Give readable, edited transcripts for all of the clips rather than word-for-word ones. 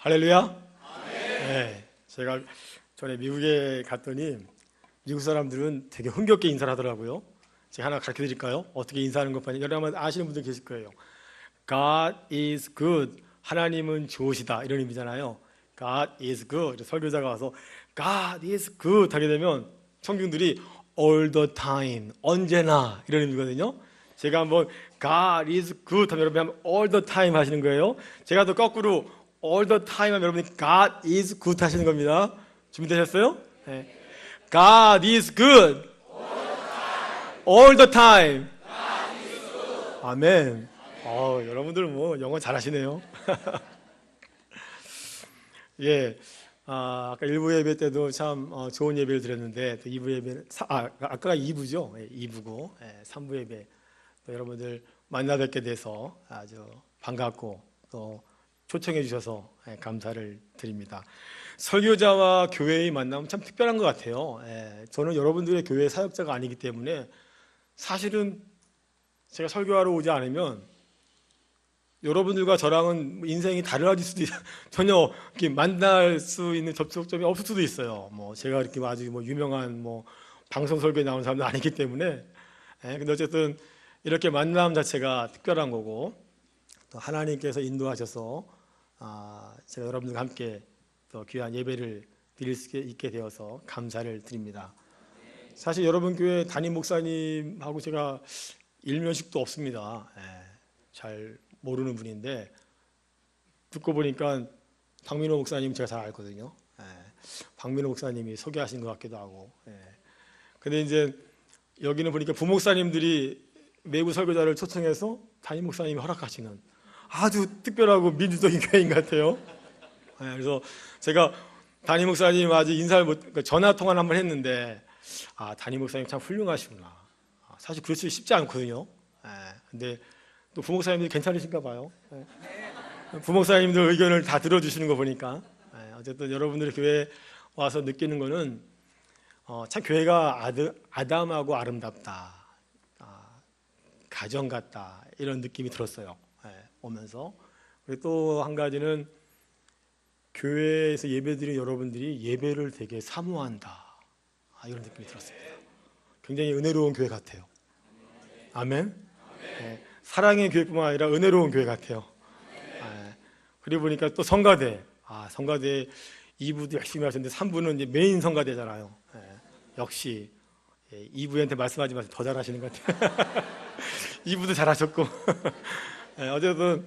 할렐루야. 네, 제가 전에 미국에 갔더니 미국 사람들은 되게 흥겹게 인사를 하더라고요. 제가 하나 가르쳐 드릴까요? 어떻게 인사하는 것 반이 여러분 아시는 분들 계실 거예요. God is good. 하나님은 좋으시다 이런 의미잖아요. God is good. 설교자가 와서 God is good 하게 되면 청중들이 all the time, 언제나 이런 의미거든요. 제가 한번 God is good 하면 여러분이 한번 all the time 하시는 거예요. 제가 또 거꾸로 all the time 하면 여러분이 God is good 하시는 겁니다. 준비되셨어요? 네. God is good all the time. 아멘. 여러분들 뭐 영어 잘하시네요. 예, 아까 1부 예배 때도 참 좋은 예배를 드렸는데 또 2부 예배는 아까가 2부죠. 예, 2부고 3부 예배 또 여러분들 만나 뵙게 돼서 아주 반갑고 또 초청해 주셔서 감사를 드립니다. 설교자와 교회의 만남은 참 특별한 것 같아요. 저는 여러분들의 교회 사역자가 아니기 때문에 사실은 제가 설교하러 오지 않으면 여러분들과 저랑은 인생이 달라질 수도 전혀 이렇게 만날 수 있는 접촉점이 없을 수도 있어요. 뭐 제가 이렇게 아주 유명한 방송 설교에 나오는 사람도 아니기 때문에. 근데 어쨌든 이렇게 만남 자체가 특별한 거고 또 하나님께서 인도하셔서 제가 여러분들과 함께 또 귀한 예배를 드릴 수 있게 되어서 감사를 드립니다. 사실 여러분 교회 담임 목사님하고 제가 일면식도 없습니다. 잘 모르는 분인데 듣고 보니까 박민호 목사님 제가 잘 알거든요. 박민호 목사님이 소개하신 것 같기도 하고. 근데 이제 여기는 보니까 부목사님들이 외부 설교자를 초청해서 담임 목사님이 허락하시는 아주 특별하고 민주적인 교회인 것 같아요. 그래서 제가 담임 목사님 아직 인사를 전화 통화를 한번 했는데 담임 목사님 참 훌륭하시구나. 사실 그렇지 쉽지 않거든요. 근데 또 부목사님들이 괜찮으신가 봐요. 부목사님들 의견을 다 들어주시는 거 보니까 어쨌든 여러분들이 교회에 와서 느끼는 거는 참 교회가 아담하고 아름답다, 가정 같다 이런 느낌이 들었어요. 오면서. 그리고 또 한 가지는 교회에서 예배드린 여러분들이 예배를 되게 사모한다 이런 느낌이 들었습니다. 굉장히 은혜로운 교회 같아요. 아멘. 사랑의 교회뿐만 아니라 은혜로운 교회 같아요. 그리고 보니까 또 성가대, 성가대 2부도 열심히 하셨는데 3부는 이제 메인 성가대잖아요. 역시 2부한테 말씀하지 마세요. 더 잘하시는 것 같아요. 2부도 잘하셨고 어쨌든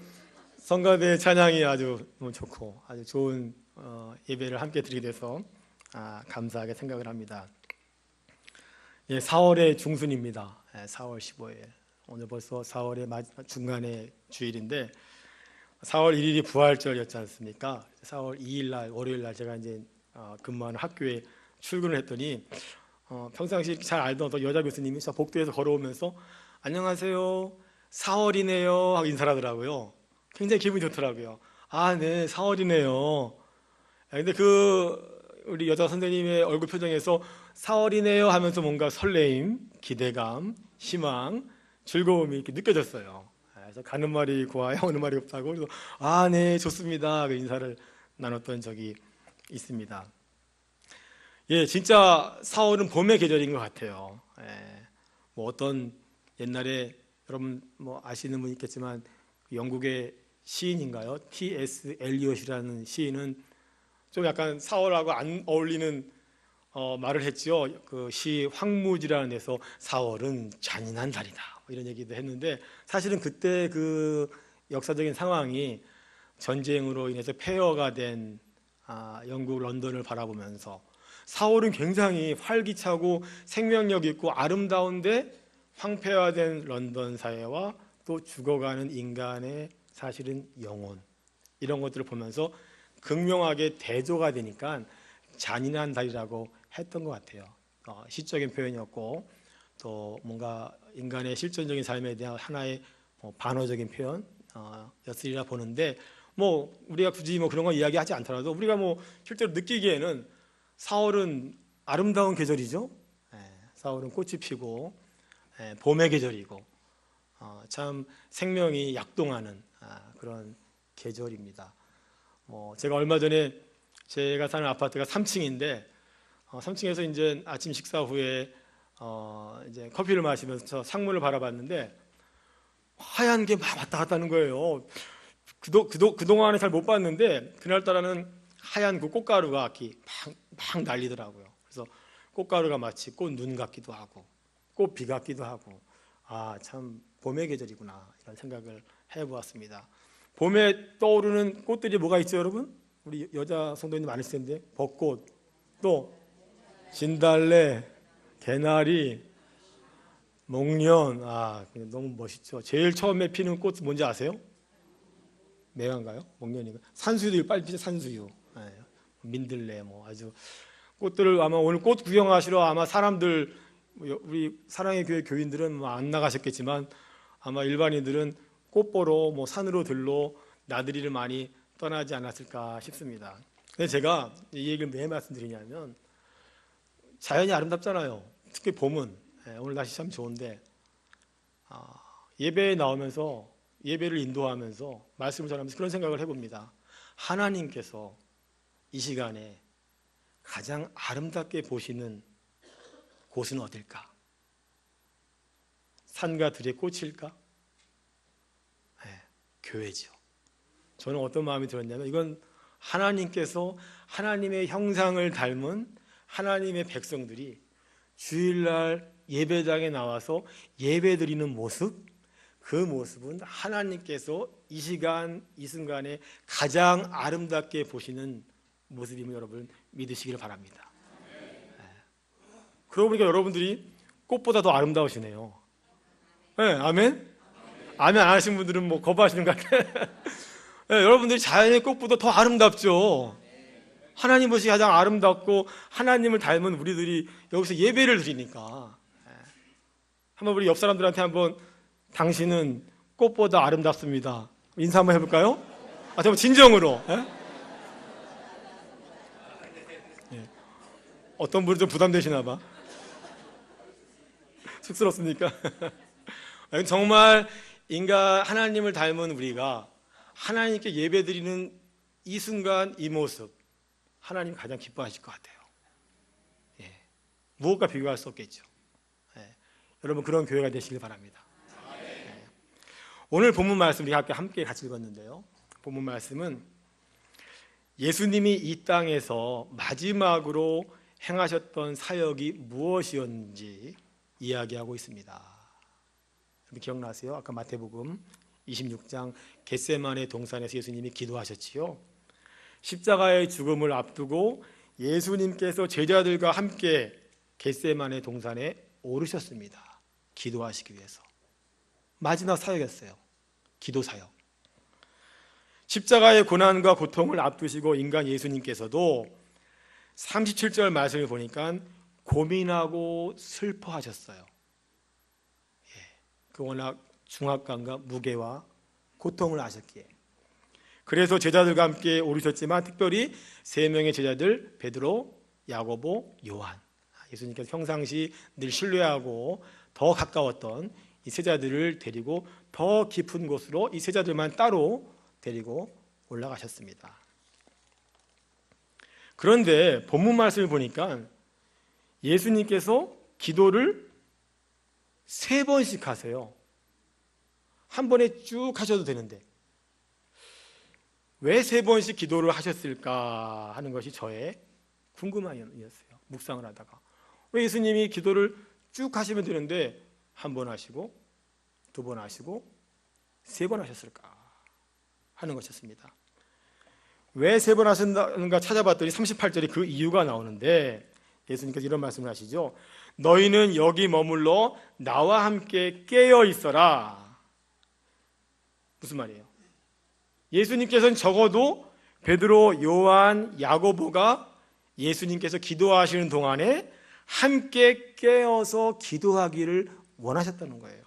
성가대 찬양이 아주 좋고 아주 좋은 예배를 함께 드리게 돼서 감사하게 생각을 합니다. 4월의 중순입니다. 4월 15일. 오늘 벌써 4월의 중간의 주일인데 4월 1일이 부활절이었지 않습니까? 4월 2일 날 월요일 날 제가 이제 근무하는 학교에 출근을 했더니 평상시 잘 알던 어떤 여자 교수님이 저 복도에서 걸어오면서 안녕하세요 4월이네요 하고 인사를 하더라고요. 굉장히 기분이 좋더라고요. 네 4월이네요. 근데 우리 여자 선생님의 얼굴 표정에서 4월이네요 하면서 뭔가 설레임, 기대감, 희망, 즐거움이 이렇게 느껴졌어요. 그래서 가는 말이 고와요, 오는 말이 없다고. 그래서 네 좋습니다. 그 인사를 나눴던 적이 있습니다. 진짜 4월은 봄의 계절인 것 같아요. 어떤 옛날에 여러분 아시는 분 있겠지만 영국의 시인인가요? T.S. 엘리엇이라는 시인은 좀 약간 4월하고 안 어울리는 말을 했죠. 그 시 황무지라는 데서 4월은 잔인한 달이다 이런 얘기도 했는데 사실은 그때 그 역사적인 상황이 전쟁으로 인해서 폐허가 된 영국 런던을 바라보면서 4월은 굉장히 활기차고 생명력 있고 아름다운데 황폐화된 런던 사회와 또 죽어가는 인간의 사실은 영혼 이런 것들을 보면서 극명하게 대조가 되니까 잔인한 달이라고 했던 것 같아요. 시적인 표현이었고 또 뭔가 인간의 실존적인 삶에 대한 하나의 반어적인 표현이었으리라 보는데 우리가 굳이 그런 거 이야기하지 않더라도 우리가 실제로 느끼기에는 4월은 아름다운 계절이죠. 4월은 꽃이 피고 봄의 계절이고 참 생명이 약동하는 그런 계절입니다. 제가 얼마 전에 제가 사는 아파트가 3층인데 3층에서 이제 아침 식사 후에 이제 커피를 마시면서 창문을 바라봤는데 하얀 게 막 왔다 갔다 하는 거예요. 그동안에 잘 못 봤는데 그날따라는 하얀 그 꽃가루가 이렇게 막 날리더라고요. 그래서 꽃가루가 마치 꽃눈 같기도 하고 꽃비 같기도 하고 참 봄의 계절이구나 이런 생각을 해보았습니다. 봄에 떠오르는 꽃들이 뭐가 있죠, 여러분? 우리 여자 성도님들 많으실 텐데 벚꽃, 또 진달래, 개나리, 목련. 너무 멋있죠. 제일 처음에 피는 꽃 뭔지 아세요? 매화인가요? 목련인가요? 산수유 빨리 피죠. 산수유. 민들레 아주 꽃들을 아마 오늘 꽃 구경하시러 아마 사람들 우리 사랑의 교회 교인들은 안 나가셨겠지만 아마 일반인들은 꽃 보러 산으로 들러 나들이를 많이 떠나지 않았을까 싶습니다. 근데 제가 이 얘기를 왜 말씀드리냐면 자연이 아름답잖아요. 특히 봄은 오늘 날씨 참 좋은데 예배에 나오면서 예배를 인도하면서 말씀을 전하면서 그런 생각을 해봅니다. 하나님께서 이 시간에 가장 아름답게 보시는 곳은 어딜까? 산과 들의 꽃일까? 교회죠. 저는 어떤 마음이 들었냐면 이건 하나님께서 하나님의 형상을 닮은 하나님의 백성들이 주일날 예배당에 나와서 예배드리는 모습, 그 모습은 하나님께서 이 시간 이 순간에 가장 아름답게 보시는 모습임을 여러분 믿으시기를 바랍니다. 그러고 보니까 여러분들이 꽃보다 더 아름다우시네요. 아멘? 아멘 안 하신 분들은 거부하시는 것 같아요. 여러분들이 자연의 꽃보다 더 아름답죠. 하나님 모습이 가장 아름답고 하나님을 닮은 우리들이 여기서 예배를 드리니까 한번 우리 옆 사람들한테 한번 당신은 꽃보다 아름답습니다. 인사 한번 해볼까요? 정말 진정으로. 어떤 분은 좀 부담되시나 봐. 쑥스럽습니까? 정말 인간 하나님을 닮은 우리가 하나님께 예배드리는 이 순간 이 모습 하나님 가장 기뻐하실 것 같아요. 무엇과 비교할 수 없겠죠. 여러분 그런 교회가 되시길 바랍니다. 오늘 본문 말씀 우리 함께 같이 읽었는데요. 본문 말씀은 예수님이 이 땅에서 마지막으로 행하셨던 사역이 무엇이었는지 이야기하고 있습니다. 기억나세요? 아까 마태복음 26장 겟세마네 동산에서 예수님이 기도하셨지요. 십자가의 죽음을 앞두고 예수님께서 제자들과 함께 겟세마네 동산에 오르셨습니다. 기도하시기 위해서. 마지막 사역이었어요. 기도 사역. 십자가의 고난과 고통을 앞두시고 인간 예수님께서도 37절 말씀을 보니까 고민하고 슬퍼하셨어요. 그 워낙 중압감과 무게와 고통을 아셨기에. 그래서 제자들과 함께 오르셨지만 특별히 세 명의 제자들 베드로, 야고보, 요한, 예수님께서 평상시 늘 신뢰하고 더 가까웠던 이 세자들을 데리고 더 깊은 곳으로 이 세자들만 따로 데리고 올라가셨습니다. 그런데 본문 말씀을 보니까 예수님께서 기도를 3번씩 하세요. 한 번에 쭉 하셔도 되는데 왜 3번씩 기도를 하셨을까 하는 것이 저의 궁금함이었어요. 묵상을 하다가 왜 예수님이 기도를 쭉 하시면 되는데 한 번 하시고 2번 하시고 3번 하셨을까 하는 것이었습니다. 왜 3번 하셨는가 찾아봤더니 38절에 그 이유가 나오는데 예수님께서 이런 말씀을 하시죠. 너희는 여기 머물러 나와 함께 깨어 있어라. 무슨 말이에요? 예수님께서는 적어도 베드로, 요한, 야고보가 예수님께서 기도하시는 동안에 함께 깨어서 기도하기를 원하셨다는 거예요.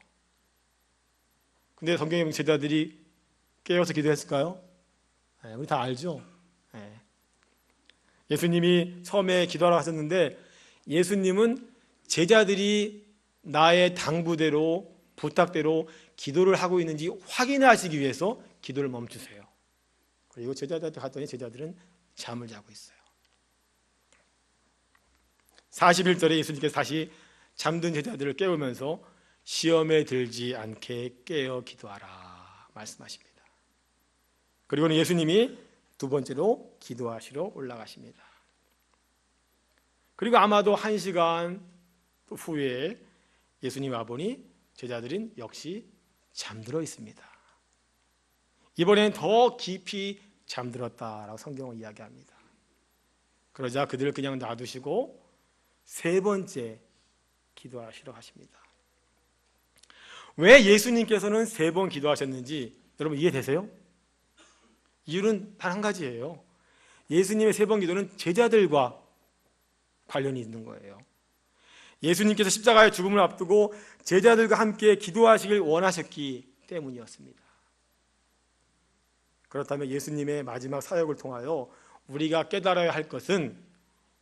근데 성경의 제자들이 깨어서 기도했을까요? 우리 다 알죠? 예수님이 처음에 기도하러 가셨는데 예수님은 제자들이 나의 당부대로 부탁대로 기도를 하고 있는지 확인하시기 위해서 기도를 멈추세요. 그리고 제자들한테 갔더니 제자들은 잠을 자고 있어요. 41절에 예수님께서 다시 잠든 제자들을 깨우면서 시험에 들지 않게 깨어 기도하라 말씀하십니다. 그리고는 예수님이 두 번째로 기도하시러 올라가십니다. 그리고 아마도 1시간 후에 예수님 와보니 제자들은 역시 잠들어 있습니다. 이번엔 더 깊이 잠들었다라고 성경은 이야기합니다. 그러자 그들을 그냥 놔두시고 세 번째 기도하시러 가십니다. 왜 예수님께서는 세 번 기도하셨는지 여러분 이해되세요? 이유는 단 한 가지예요. 예수님의 세 번 기도는 제자들과 관련이 있는 거예요. 예수님께서 십자가의 죽음을 앞두고 제자들과 함께 기도하시길 원하셨기 때문이었습니다. 그렇다면 예수님의 마지막 사역을 통하여 우리가 깨달아야 할 것은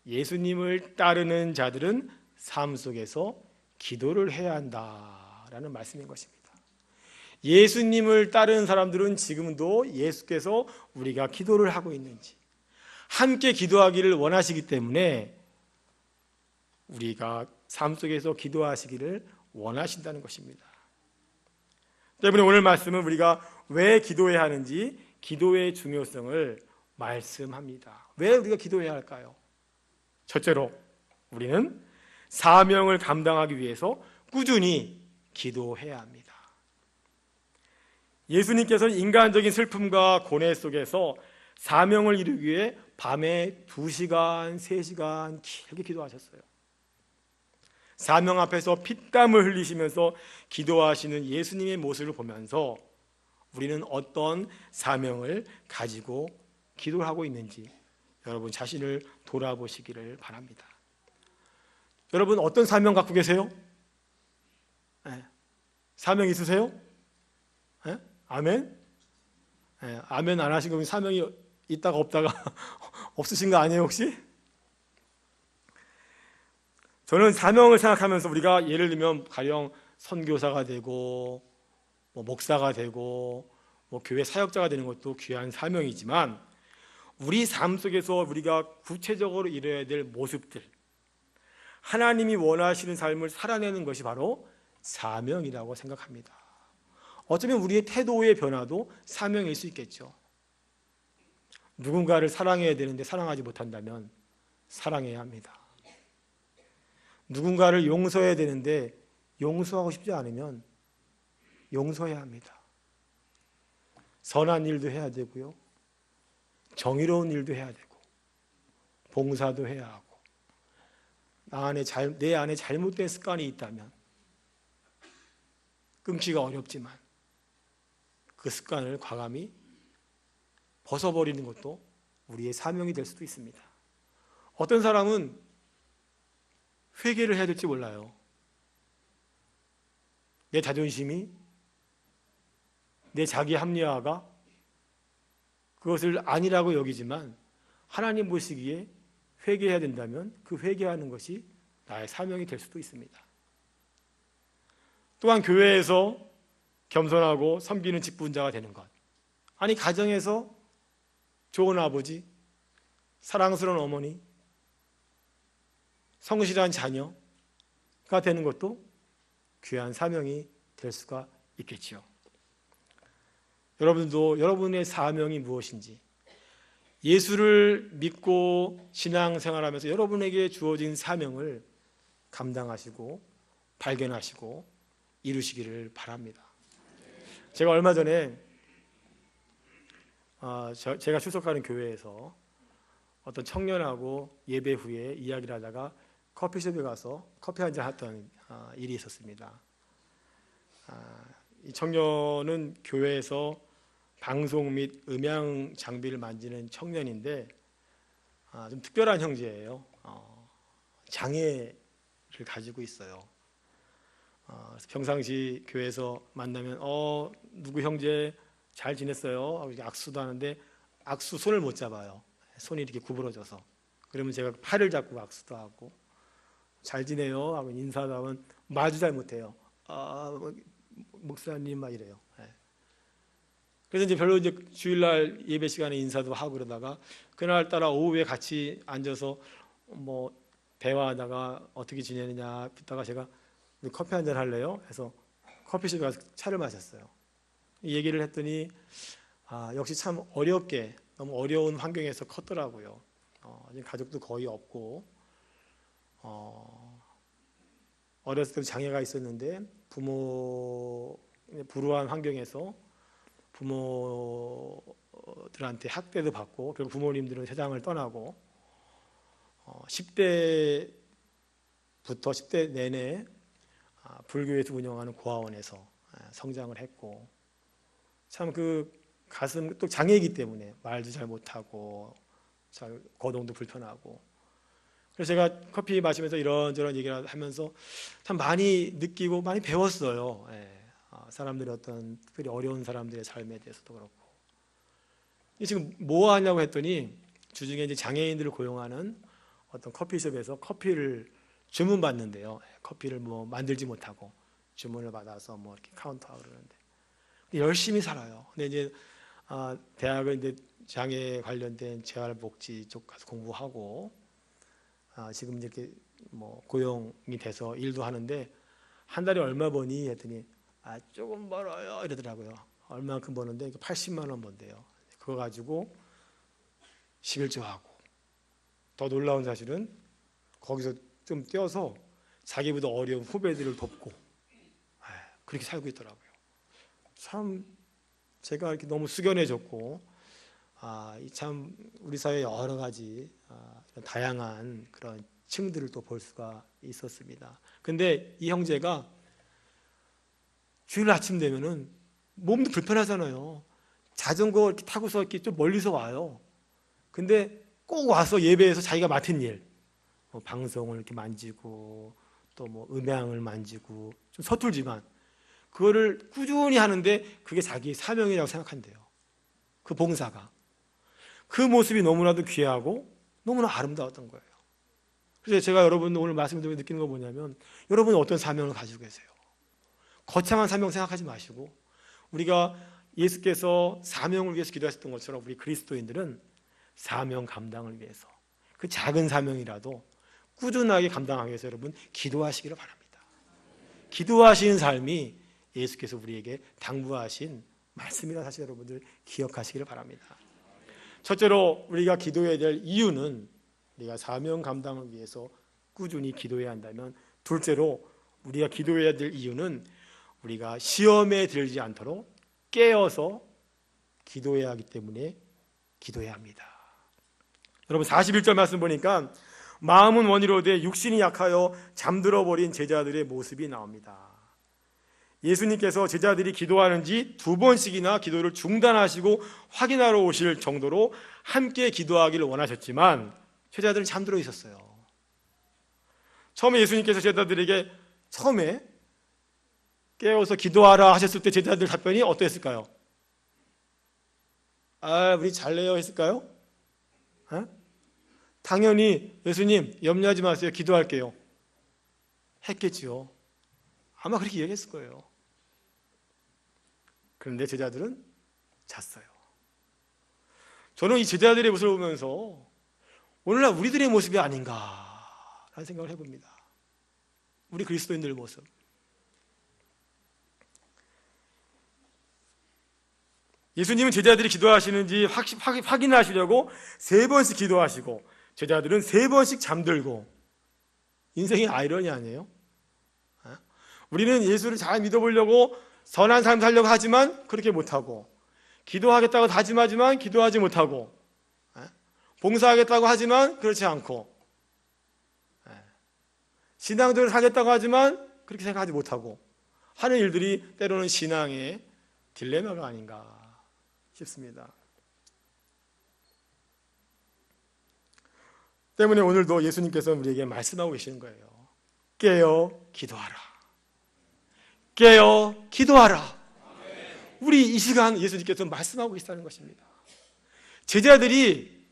예수님을 따르는 자들은 삶 속에서 기도를 해야 한다라는 말씀인 것입니다. 예수님을 따르는 사람들은 지금도 예수께서 우리가 기도를 하고 있는지 함께 기도하기를 원하시기 때문에 우리가 삶 속에서 기도하시기를 원하신다는 것입니다. 때문에 오늘 말씀은 우리가 왜 기도해야 하는지 기도의 중요성을 말씀합니다. 왜 우리가 기도해야 할까요? 첫째로 우리는 사명을 감당하기 위해서 꾸준히 기도해야 합니다. 예수님께서는 인간적인 슬픔과 고뇌 속에서 사명을 이루기 위해 밤에 2시간, 3시간 길게 기도하셨어요. 사명 앞에서 피땀을 흘리시면서 기도하시는 예수님의 모습을 보면서 우리는 어떤 사명을 가지고 기도를 하고 있는지 여러분 자신을 돌아보시기를 바랍니다. 여러분 어떤 사명 갖고 계세요? 네. 사명 있으세요? 네? 아멘? 네. 아멘 안 하신 거면 사명이 있다가 없다가 없으신 거 아니에요 혹시? 저는 사명을 생각하면서 우리가 예를 들면 가령 선교사가 되고 목사가 되고 교회 사역자가 되는 것도 귀한 사명이지만 우리 삶 속에서 우리가 구체적으로 이뤄야 될 모습들, 하나님이 원하시는 삶을 살아내는 것이 바로 사명이라고 생각합니다. 어쩌면 우리의 태도의 변화도 사명일 수 있겠죠. 누군가를 사랑해야 되는데 사랑하지 못한다면 사랑해야 합니다. 누군가를 용서해야 되는데 용서하고 싶지 않으면 용서해야 합니다. 선한 일도 해야 되고요, 정의로운 일도 해야 되고, 봉사도 해야 하고, 내 안에 잘못된 습관이 있다면 끊기가 어렵지만 그 습관을 과감히 벗어버리는 것도 우리의 사명이 될 수도 있습니다. 어떤 사람은 회개를 해야 될지 몰라요. 내 자존심이, 내 자기 합리화가 그것을 아니라고 여기지만 하나님 보시기에 회개해야 된다면 그 회개하는 것이 나의 사명이 될 수도 있습니다. 또한 교회에서 겸손하고 섬기는 직분자가 되는 것, 아니 가정에서 좋은 아버지, 사랑스러운 어머니, 성실한 자녀가 되는 것도 귀한 사명이 될 수가 있겠지요. 여러분도 여러분의 사명이 무엇인지, 예수를 믿고 신앙생활하면서 여러분에게 주어진 사명을 감당하시고 발견하시고 이루시기를 바랍니다. 제가 얼마 전에 제가 출석하는 교회에서 어떤 청년하고 예배 후에 이야기를 하다가 커피숍에 가서 커피 한잔 했던 일이 있었습니다. 이 청년은 교회에서 방송 및 음향 장비를 만지는 청년인데 좀 특별한 형제예요. 장애를 가지고 있어요. 평상시 교회에서 만나면 누구 형제 잘 지냈어요? 하고 악수도 하는데 악수 손을 못 잡아요. 손이 이렇게 구부러져서. 그러면 제가 팔을 잡고 악수도 하고 잘 지내요? 하고 인사도 하면 말도 잘 못해요. 목사님 막 이래요. 그래서 이제 별로 이제 주일날 예배 시간에 인사도 하고 그러다가 그날따라 오후에 같이 앉아서 뭐 대화하다가 어떻게 지내느냐 묻다가 제가 커피 한잔 할래요? 해서 커피숍에 가서 차를 마셨어요. 이 얘기를 했더니 역시 참 어렵게 너무 어려운 환경에서 컸더라고요. 가족도 거의 없고 어렸을 때 장애가 있었는데 불우한 환경에서 부모들한테 학대도 받고 결국 부모님들은 세상을 떠나고 10대부터 10대 내내 불교에서 운영하는 고아원에서 성장을 했고 참 그 가슴 또 장애이기 때문에 말도 잘 못하고 잘 거동도 불편하고 그래서 제가 커피 마시면서 이런저런 얘기를 하면서 참 많이 느끼고 많이 배웠어요. 사람들의 어떤 특별히 어려운 사람들의 삶에 대해서도 그렇고 지금 뭐 하냐고 했더니 주중에 이제 장애인들을 고용하는 어떤 커피숍에서 커피를 주문받는데요. 커피를 뭐 만들지 못하고 주문을 받아서 뭐 이렇게 카운터하고 그러는데 열심히 살아요. 근데 이제 대학을 이제 장애 관련된 재활복지 쪽 가서 공부하고 지금 이렇게 뭐 고용이 돼서 일도 하는데 한 달에 얼마 버니 했더니 조금 벌어요 이러더라고요. 얼마만큼 버는데 80만 원 번대요. 그거 가지고 11조하고 더 놀라운 사실은 거기서 좀 뛰어서 자기보다 어려운 후배들을 돕고 그렇게 살고 있더라고요. 참 제가 이렇게 너무 숙연해졌고 참 우리 사회 여러 가지 이런 다양한 그런 층들을 또 볼 수가 있었습니다. 근데 이 형제가 주일 아침 되면은 몸도 불편하잖아요. 자전거 이렇게 타고서 이렇게 좀 멀리서 와요. 근데 꼭 와서 예배에서 자기가 맡은 일, 뭐 방송을 이렇게 만지고 또 뭐 음향을 만지고 좀 서툴지만 그거를 꾸준히 하는데 그게 자기 사명이라고 생각한대요. 그 봉사가. 그 모습이 너무나도 귀하고 너무나 아름다웠던 거예요. 그래서 제가 여러분 오늘 말씀을 드리면서 느끼는 거 뭐냐면 여러분은 어떤 사명을 가지고 계세요? 거창한 사명 생각하지 마시고 우리가 예수께서 사명을 위해서 기도하셨던 것처럼 우리 그리스도인들은 사명 감당을 위해서 그 작은 사명이라도 꾸준하게 감당하기 위해서 여러분 기도하시기를 바랍니다. 기도하시는 삶이 예수께서 우리에게 당부하신 말씀이라 사실 여러분들 기억하시기를 바랍니다. 첫째로 우리가 기도해야 될 이유는 우리가 사명 감당을 위해서 꾸준히 기도해야 한다면 둘째로 우리가 기도해야 될 이유는 우리가 시험에 들지 않도록 깨어서 기도해야 하기 때문에 기도해야 합니다. 여러분 41절 말씀 보니까 마음은 원이로되 육신이 약하여 잠들어 버린 제자들의 모습이 나옵니다. 예수님께서 제자들이 기도하는지 2번씩이나 기도를 중단하시고 확인하러 오실 정도로 함께 기도하기를 원하셨지만 제자들은 잠들어 있었어요. 처음에 예수님께서 제자들에게 처음에 깨워서 기도하라 하셨을 때 제자들 답변이 어떠했을까요? 우리 잘래요 했을까요? 당연히 예수님 염려하지 마세요 기도할게요 했겠지요. 아마 그렇게 얘기했을 거예요. 그런데 제자들은 잤어요. 저는 이 제자들의 모습을 보면서 오늘날 우리들의 모습이 아닌가라는 생각을 해봅니다. 우리 그리스도인들의 모습. 예수님은 제자들이 기도하시는지 확인하시려고 3번씩 기도하시고 제자들은 3번씩 잠들고 인생의 아이러니 아니에요? 우리는 예수를 잘 믿어보려고 선한 삶 살려고 하지만 그렇게 못하고 기도하겠다고 다짐하지만 기도하지 못하고 봉사하겠다고 하지만 그렇지 않고 신앙적으로 살겠다고 하지만 그렇게 생각하지 못하고 하는 일들이 때로는 신앙의 딜레마가 아닌가 싶습니다. 때문에 오늘도 예수님께서 우리에게 말씀하고 계시는 거예요. 깨어 기도하라. 깨어 기도하라. 우리 이 시간 예수님께서 말씀하고 계시다는 것입니다. 제자들이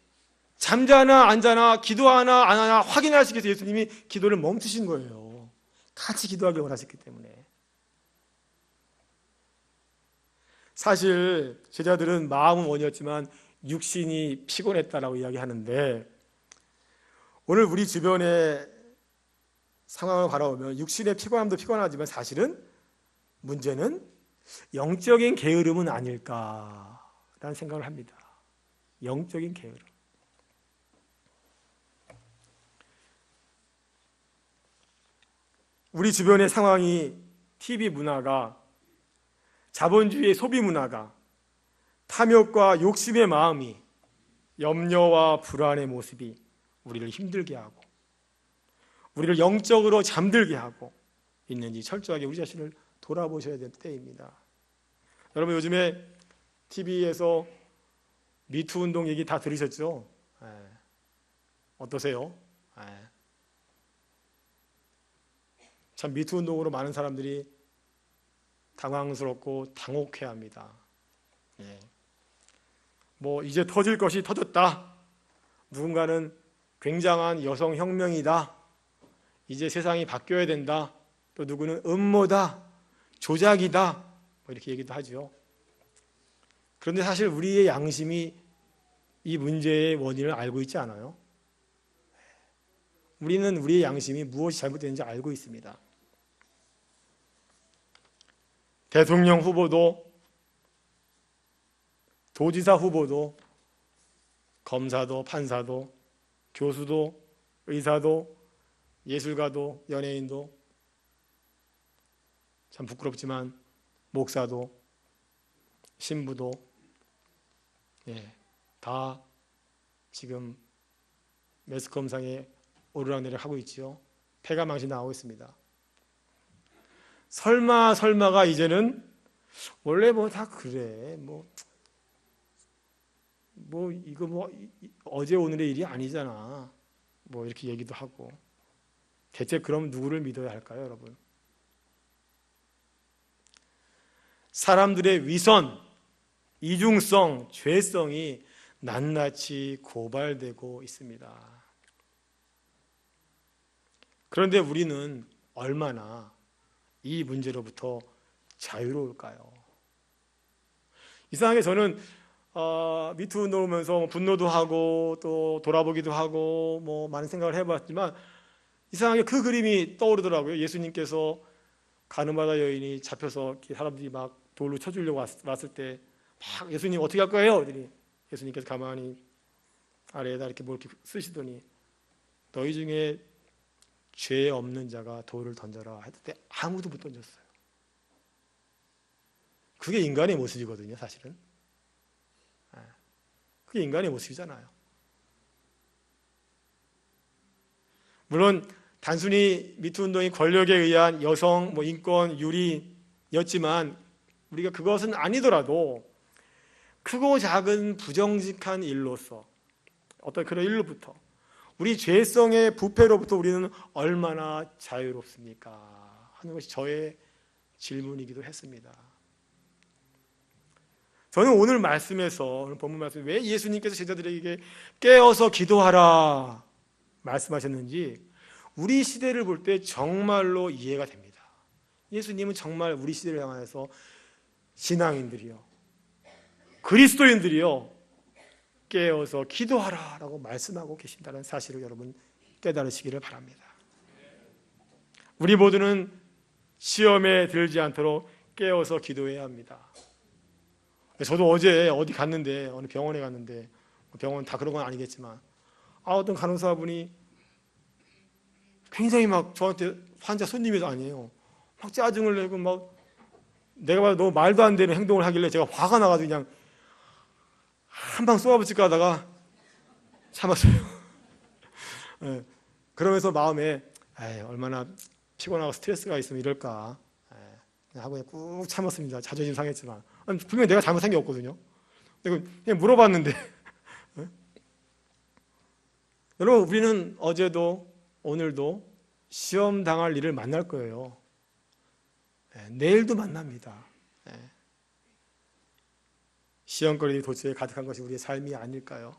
잠자나 안 자나 기도하나 안 하나 확인하시기 위해서 예수님이 기도를 멈추신 거예요. 같이 기도하기 원하셨기 때문에. 사실 제자들은 마음은 원이었지만 육신이 피곤했다라고 이야기하는데, 오늘 우리 주변의 상황을 바라보면 육신의 피곤함도 피곤하지만 사실은 문제는 영적인 게으름은 아닐까라는 생각을 합니다. 영적인 게으름. 우리 주변의 상황이, TV 문화가, 자본주의의 소비 문화가, 탐욕과 욕심의 마음이, 염려와 불안의 모습이 우리를 힘들게 하고 우리를 영적으로 잠들게 하고 있는지 철저하게 우리 자신을 돌아보셔야 될 때입니다. 여러분, 요즘에 TV에서 미투 운동 얘기 다 들으셨죠? 어떠세요? 참 미투 운동으로 많은 사람들이 당황스럽고 당혹해합니다. 뭐 이제 터질 것이 터졌다. 누군가는 굉장한 여성 혁명이다. 이제 세상이 바뀌어야 된다. 또 누구는 음모다, 조작이다, 뭐 이렇게 얘기도 하죠. 그런데 사실 우리의 양심이 이 문제의 원인을 알고 있지 않아요? 우리는 우리의 양심이 무엇이 잘못되는지 알고 있습니다. 대통령 후보도, 도지사 후보도, 검사도, 판사도, 교수도, 의사도, 예술가도, 연예인도, 참 부끄럽지만 목사도, 신부도, 다 지금 매스컴상에 오르락내리락 하고 있죠. 폐가 망신 나오고 있습니다. 설마가 이제는 원래 뭐 다 그래, 뭐 이거 뭐 어제 오늘의 일이 아니잖아, 뭐 이렇게 얘기도 하고. 대체 그럼 누구를 믿어야 할까요, 여러분? 사람들의 위선, 이중성, 죄성이 낱낱이 고발되고 있습니다. 그런데 우리는 얼마나 이 문제로부터 자유로울까요? 이상하게 저는 미투 운동을 보면서 분노도 하고 또 돌아보기도 하고 뭐 많은 생각을 해봤지만, 이상하게 그 그림이 떠오르더라고요. 예수님께서 가늠하다 여인이 잡혀서 사람들이 막 돌로 쳐주려고 왔을 때 막 예수님 어떻게 할 거예요? 그랬더니 예수님께서 가만히 아래에다 이렇게 뭘 이렇게 쓰시더니 너희 중에 죄 없는 자가 돌을 던져라 했을 때 아무도 못 던졌어요. 그게 인간의 모습이거든요, 사실은. 그게 인간의 모습이잖아요. 물론 단순히 미투 운동이 권력에 의한 여성 인권 유리였지만, 우리가 그것은 아니더라도 크고 작은 부정직한 일로서, 어떤 그런 일로부터, 우리 죄성의 부패로부터 우리는 얼마나 자유롭습니까? 하는 것이 저의 질문이기도 했습니다. 저는 오늘 말씀에서, 오늘 본문 말씀, 왜 예수님께서 제자들에게 깨어서 기도하라 말씀하셨는지 우리 시대를 볼 때 정말로 이해가 됩니다. 예수님은 정말 우리 시대를 향해서 신앙인들이요, 그리스도인들이요, 깨어서 기도하라라고 말씀하고 계신다는 사실을 여러분 깨달으시기를 바랍니다. 우리 모두는 시험에 들지 않도록 깨어서 기도해야 합니다. 저도 어제 어디 갔는데, 어느 병원에 갔는데, 병원 다 그런 건 아니겠지만, 어떤 간호사분이 굉장히 막 저한테, 환자 손님이 아니에요, 막 짜증을 내고 막 내가 봐도 너무 말도 안 되는 행동을 하길래 제가 화가 나가지고 그냥 한 방 쏘아붙일까 하다가 참았어요. 그러면서 마음에 얼마나 피곤하고 스트레스가 있으면 이럴까 하고 그냥 꾹 참았습니다. 자존심 상했지만. 분명히 내가 잘못한 게 없거든요. 그냥 물어봤는데. 여러분, 우리는 어제도 오늘도 시험 당할 일을 만날 거예요. 내일도 만납니다. 시험거리 도처에 가득한 것이 우리의 삶이 아닐까요?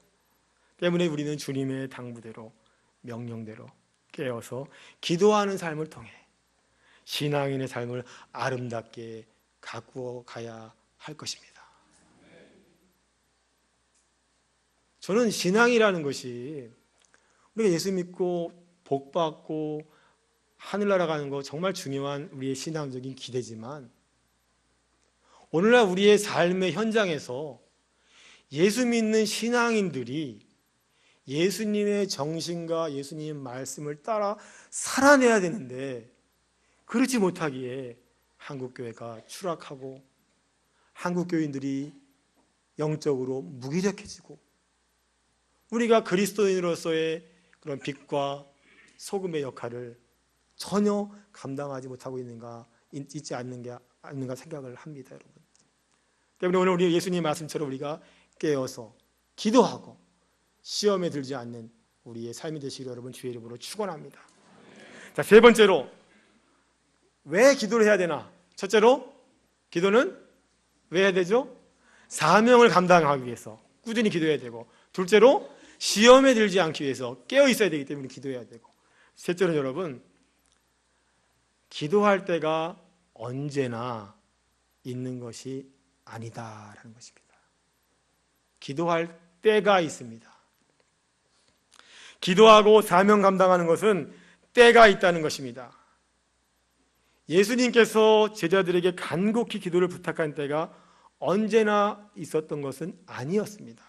때문에 우리는 주님의 당부대로, 명령대로 깨어서 기도하는 삶을 통해 신앙인의 삶을 아름답게 가꾸어 가야 할 것입니다. 저는 신앙이라는 것이 우리가 예수 믿고 복 받고 하늘나라 가는 거 정말 중요한 우리의 신앙적인 기대지만, 오늘날 우리의 삶의 현장에서 예수 믿는 신앙인들이 예수님의 정신과 예수님의 말씀을 따라 살아내야 되는데, 그렇지 못하기에 한국교회가 추락하고 한국교인들이 영적으로 무기력해지고, 우리가 그리스도인으로서의 그런 빛과 소금의 역할을 전혀 감당하지 못하고 있지 않는가 생각을 합니다, 여러분. 때문에 오늘 우리 예수님 말씀처럼 우리가 깨어서 기도하고 시험에 들지 않는 우리의 삶이 되시기를 여러분 주의 이름으로 축원합니다. 자, 세 번째로 왜 기도를 해야 되나? 첫째로 기도는 왜 해야 되죠? 사명을 감당하기 위해서 꾸준히 기도해야 되고, 둘째로 시험에 들지 않기 위해서 깨어 있어야 되기 때문에 기도해야 되고, 셋째로 여러분, 기도할 때가 언제나 있는 것이 아니다라는 것입니다. 기도할 때가 있습니다. 기도하고 사명 감당하는 것은 때가 있다는 것입니다. 예수님께서 제자들에게 간곡히 기도를 부탁한 때가 언제나 있었던 것은 아니었습니다.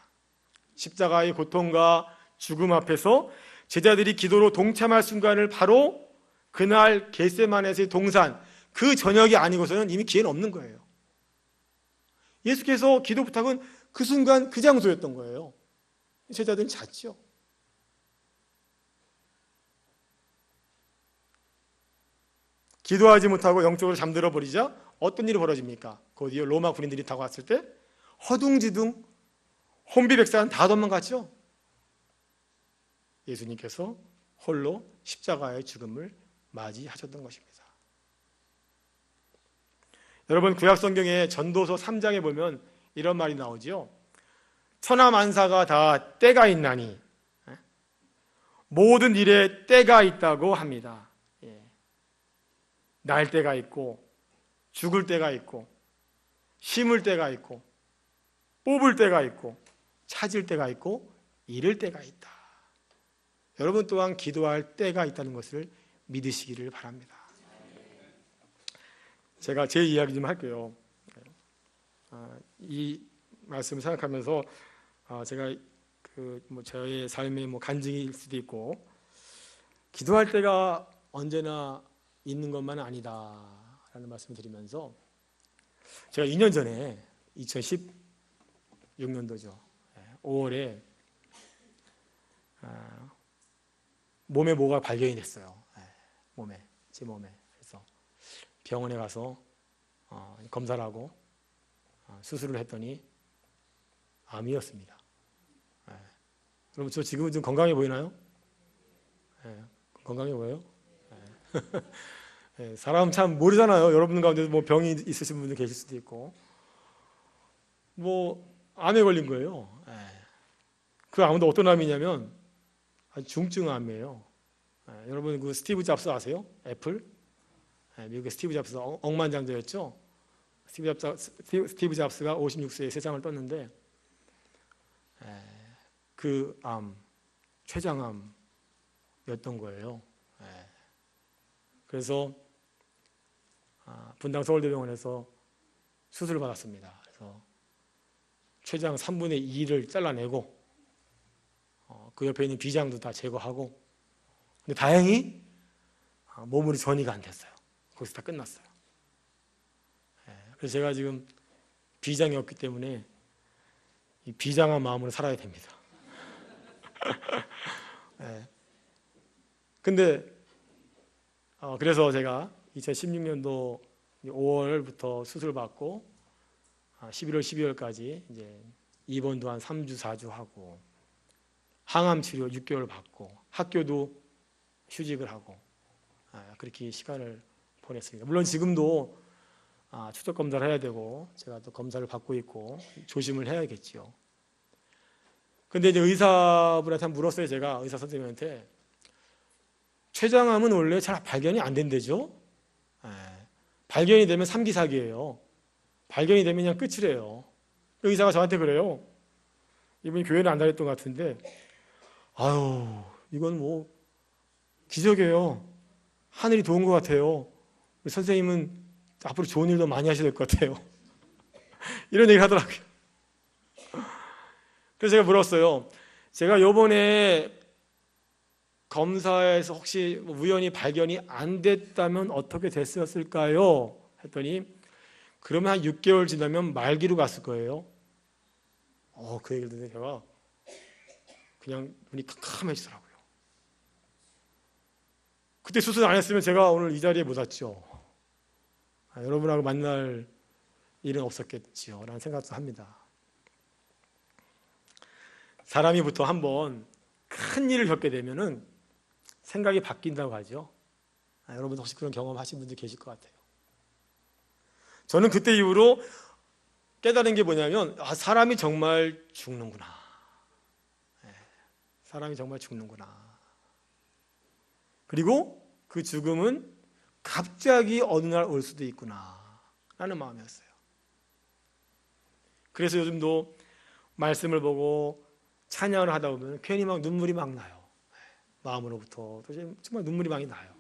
십자가의 고통과 죽음 앞에서 제자들이 기도로 동참할 순간을 바로 그날 겟세마네에서의 동산, 그 저녁이 아니고서는 이미 기회는 없는 거예요. 예수께서 기도 부탁은 그 순간 그 장소였던 거예요. 제자들은 잤죠. 기도하지 못하고 영적으로 잠들어 버리자 어떤 일이 벌어집니까? 곧이어 로마 군인들이 다가왔을 때 허둥지둥 혼비백산 다 도망갔죠. 예수님께서 홀로 십자가의 죽음을 맞이하셨던 것입니다. 여러분, 구약성경의 전도서 3장에 보면 이런 말이 나오죠. 천하만사가 다 때가 있나니 모든 일에 때가 있다고 합니다. 날 때가 있고, 죽을 때가 있고, 심을 때가 있고, 뽑을 때가 있고, 찾을 때가 있고, 잃을 때가 있다. 여러분 또한 기도할 때가 있다는 것을 믿으시기를 바랍니다. 제가 제 이야기 좀 할게요. 이 말씀을 생각하면서 제가 저의 삶의 간증일 수도 있고, 기도할 때가 언제나 있는 것만은 아니다라는 말씀을 드리면서, 제가 2년 전에 2016년도죠. 5월에 몸에 뭐가 발견이 됐어요. 제 몸에. 그래서 병원에 가서 검사를 하고 수술을 했더니 암이었습니다. 여러분, 저 지금은 좀 건강해 보이나요? 건강해 보여요? 사람 참 모르잖아요. 여러분 가운데도 뭐 병이 있으신 분들 계실 수도 있고, 암에 걸린 거예요. 그 암도 어떤 암이냐면 중증암이에요. 여러분 그 스티브 잡스 아세요? 애플? 미국의 스티브 잡스 억만장자였죠. 스티브 잡스가 56세에 세상을 떴는데 그 암, 췌장암이었던 거예요. 그래서 분당 서울대병원에서 수술을 받았습니다. 그래서 췌장 3분의 2를 잘라내고 그 옆에 있는 비장도 다 제거하고, 근데 다행히 몸으로 전이가 안 됐어요. 거기서 다 끝났어요. 그래서 제가 지금 비장이 없기 때문에 이 비장한 마음으로 살아야 됩니다. 근데 그래서 제가 2016년도 5월부터 수술 받고 11월, 12월까지 이제 입원도 한 3주, 4주 하고, 항암 치료 6개월 받고, 학교도 휴직을 하고, 그렇게 시간을 보냈습니다. 물론 지금도 추적 검사를 해야 되고, 제가 또 검사를 받고 있고 조심을 해야겠지요. 근데 이제 의사분한테 물었어요. 제가 의사 선생님한테, 췌장암은 원래 잘 발견이 안 된대죠. 발견이 되면 3기, 4기예요. 발견이 되면 그냥 끝이래요. 의사가 저한테 그래요. 이분이 교회는 안 다녔던 것 같은데, 아유, 이건 뭐 기적이에요. 하늘이 도운 것 같아요. 우리 선생님은 앞으로 좋은 일도 많이 하셔야 될 것 같아요. 이런 얘기를 하더라고요. 그래서 제가 물었어요. 제가 요번에 검사에서 혹시 우연히 발견이 안 됐다면 어떻게 됐었을까요? 했더니 그러면 한 6개월 지나면 말기로 갔을 거예요. 그 얘기를 듣는데 제가 그냥 눈이 캄캄해지더라고요. 그때 수술 안 했으면 제가 오늘 이 자리에 못 왔죠. 여러분하고 만날 일은 없었겠지요 라는 생각도 합니다. 사람이 부터 한번 큰 일을 겪게 되면은 생각이 바뀐다고 하죠. 여러분 혹시 그런 경험하신 분들 계실 것 같아요. 저는 그때 이후로 깨달은 게 뭐냐면 사람이 정말 죽는구나. 사람이 정말 죽는구나. 그리고 그 죽음은 갑자기 어느 날 올 수도 있구나 라는 마음이었어요. 그래서 요즘도 말씀을 보고 찬양을 하다 보면 괜히 막 눈물이 막 나요. 마음으로부터 정말 눈물이 많이 나요.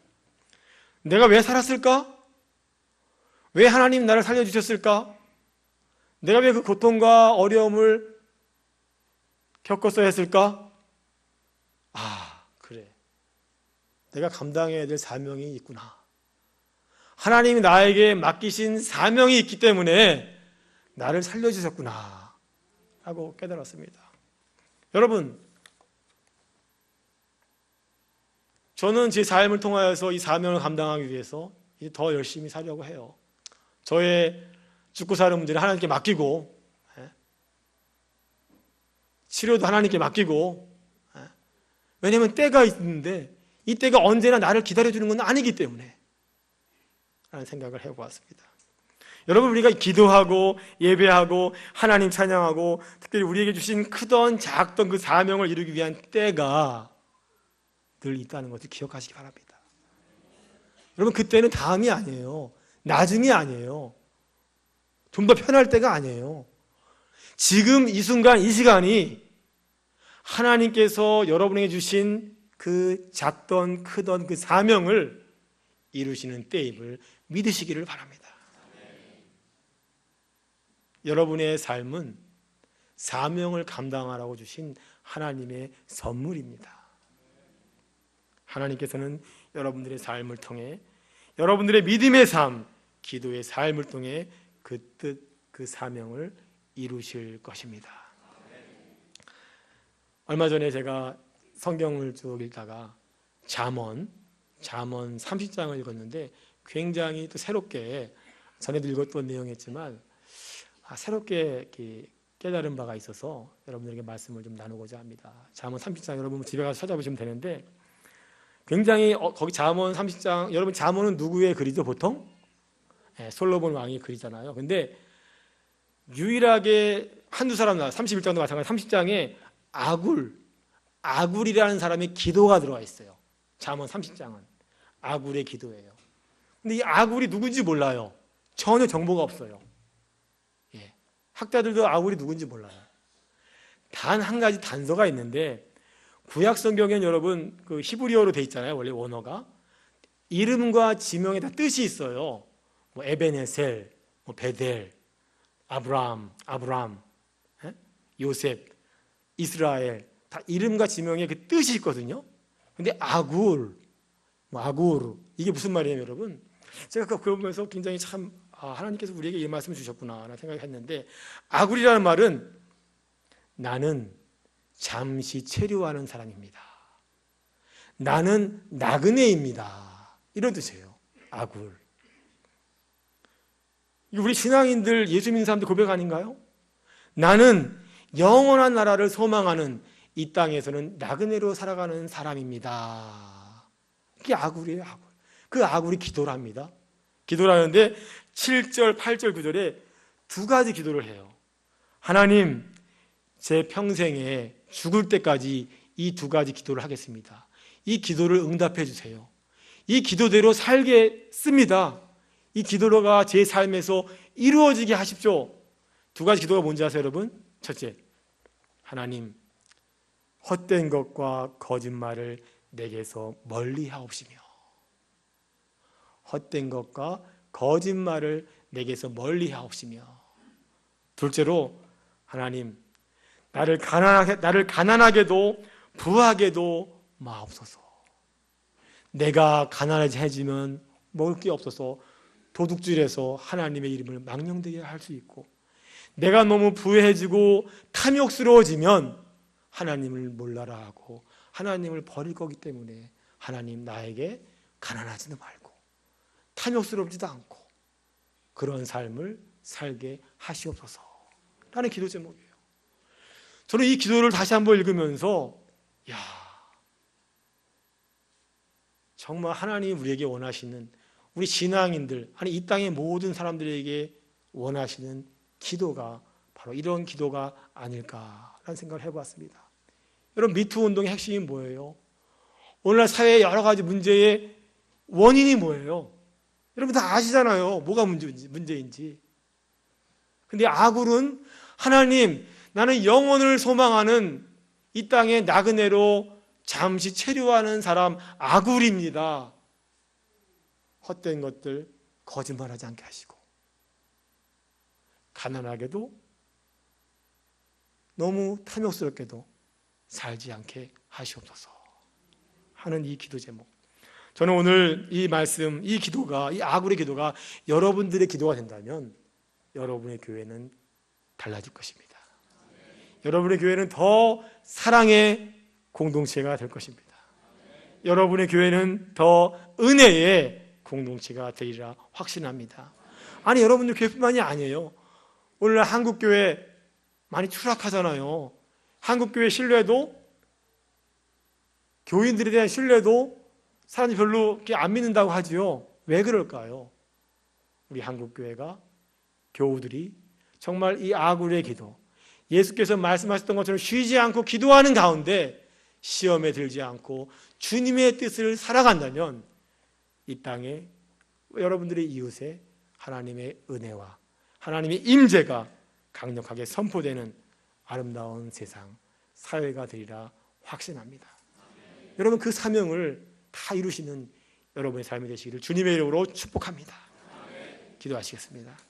내가 왜 살았을까? 왜 하나님 나를 살려주셨을까? 내가 왜 그 고통과 어려움을 겪었어야 했을까? 그래. 내가 감당해야 될 사명이 있구나. 하나님이 나에게 맡기신 사명이 있기 때문에 나를 살려주셨구나 하고 깨달았습니다. 여러분, 저는 제 삶을 통하여서 이 사명을 감당하기 위해서 이제 더 열심히 살려고 해요. 저의 죽고 사는 문제를 하나님께 맡기고, 치료도 하나님께 맡기고, 왜냐하면 때가 있는데 이 때가 언제나 나를 기다려주는 건 아니기 때문에 라는 생각을 해보았습니다. 여러분, 우리가 기도하고 예배하고 하나님 찬양하고 특별히 우리에게 주신 크던 작던 그 사명을 이루기 위한 때가 늘 있다는 것을 기억하시기 바랍니다. 여러분, 그때는 다음이 아니에요. 나중이 아니에요. 좀 더 편할 때가 아니에요. 지금 이 순간 이 시간이 하나님께서 여러분에게 주신 그 작던 크던 그 사명을 이루시는 때임을 믿으시기를 바랍니다. 여러분의 삶은 사명을 감당하라고 주신 하나님의 선물입니다. 하나님께서는 여러분들의 삶을 통해 여러분들의 믿음의 삶, 기도의 삶을 통해 그 뜻, 그 사명을 이루실 것입니다. 얼마 전에 제가 성경을 쭉 읽다가 잠언 30장을 읽었는데 굉장히 또 새롭게 전에도 읽었던 내용이었지만 새롭게 깨달은 바가 있어서 여러분들에게 말씀을 좀 나누고자 합니다. 잠언 30장 여러분 집에 가서 찾아보시면 되는데 굉장히 거기 잠언 30장 여러분 잠언은 누구의 글이죠 보통? 솔로몬 왕의 글이잖아요. 근데 유일하게 한두 사람 나와 31장도 마찬가지 30장에 아굴이라는 사람의 기도가 들어가 있어요. 잠언 30장은 아굴의 기도예요. 근데 이 아굴이 누군지 몰라요. 전혀 정보가 없어요. 학자들도 아굴이 누군지 몰라요. 단 한 가지 단서가 있는데 구약 성경에는 여러분 그 히브리어로 돼 있잖아요. 원래 원어가 이름과 지명에 다 뜻이 있어요. 뭐 에베네셀, 뭐 베델, 아브람, 요셉, 이스라엘 다 이름과 지명에 그 뜻이 있거든요. 근데 아굴 이게 무슨 말이에요, 여러분? 제가 그거 보면서 굉장히 참 하나님께서 우리에게 이 말씀을 주셨구나 라는 생각을 했는데 아굴이라는 말은 나는 잠시 체류하는 사람입니다. 나는 나그네입니다. 이런 뜻이에요. 아굴. 우리 신앙인들 예수 믿는 사람들 고백 아닌가요? 나는 영원한 나라를 소망하는 이 땅에서는 나그네로 살아가는 사람입니다. 그게 아굴이에요. 아굴. 그 아굴이 기도를 합니다. 기도를 하는데 7절, 8절, 9절에 두 가지 기도를 해요. 하나님, 제 평생에 죽을 때까지 이 두 가지 기도를 하겠습니다. 이 기도를 응답해 주세요. 이 기도대로 살겠습니다. 이 기도가 제 삶에서 이루어지게 하십시오. 두 가지 기도가 뭔지 아세요, 여러분? 첫째, 하나님, 헛된 것과 거짓말을 내게서 멀리 하옵시며, 헛된 것과 거짓말을 내게서 멀리 하옵시며, 둘째로 하나님, 나를 가난하게도 부하게도 마옵소서. 내가 가난해지면 먹을 게 없어서 도둑질해서 하나님의 이름을 망령되게 할 수 있고, 내가 너무 부해지고 탐욕스러워지면 하나님을 몰라라 하고 하나님을 버릴 거기 때문에 하나님, 나에게 가난하지도 말고 탐욕스럽지도 않고 그런 삶을 살게 하시옵소서 라는 기도 제목이에요. 저는 이 기도를 다시 한번 읽으면서 정말 하나님이 우리에게 원하시는, 우리 신앙인들, 아니 이 땅의 모든 사람들에게 원하시는 기도가 바로 이런 기도가 아닐까라는 생각을 해봤습니다. 여러분, 미투 운동의 핵심이 뭐예요? 오늘날 사회의 여러 가지 문제의 원인이 뭐예요? 여러분 다 아시잖아요. 뭐가 문제인지. 근데 아굴은 하나님, 나는 영혼을 소망하는 이 땅의 나그네로 잠시 체류하는 사람 아굴입니다. 헛된 것들 거짓말하지 않게 하시고, 가난하게도 너무 탐욕스럽게도 살지 않게 하시옵소서 하는 이 기도 제목. 저는 오늘 이 말씀, 이 기도가, 이 아굴의 기도가 여러분들의 기도가 된다면 여러분의 교회는 달라질 것입니다. 여러분의 교회는 더 사랑의 공동체가 될 것입니다. 여러분의 교회는 더 은혜의 공동체가 되리라 확신합니다. 아니, 여러분들 교회뿐만이 아니에요. 오늘날 한국교회 많이 추락하잖아요. 한국교회 신뢰도, 교인들에 대한 신뢰도 사람들이 별로 이렇게 안 믿는다고 하지요. 왜 그럴까요? 우리 한국교회가, 교우들이 정말 이 아굴의 기도, 예수께서 말씀하셨던 것처럼 쉬지 않고 기도하는 가운데 시험에 들지 않고 주님의 뜻을 살아간다면 이 땅에 여러분들의 이웃에 하나님의 은혜와 하나님의 임재가 강력하게 선포되는 아름다운 세상, 사회가 되리라 확신합니다. 여러분, 그 사명을 다 이루시는 여러분의 삶이 되시기를 주님의 이름으로 축복합니다. 기도하시겠습니다.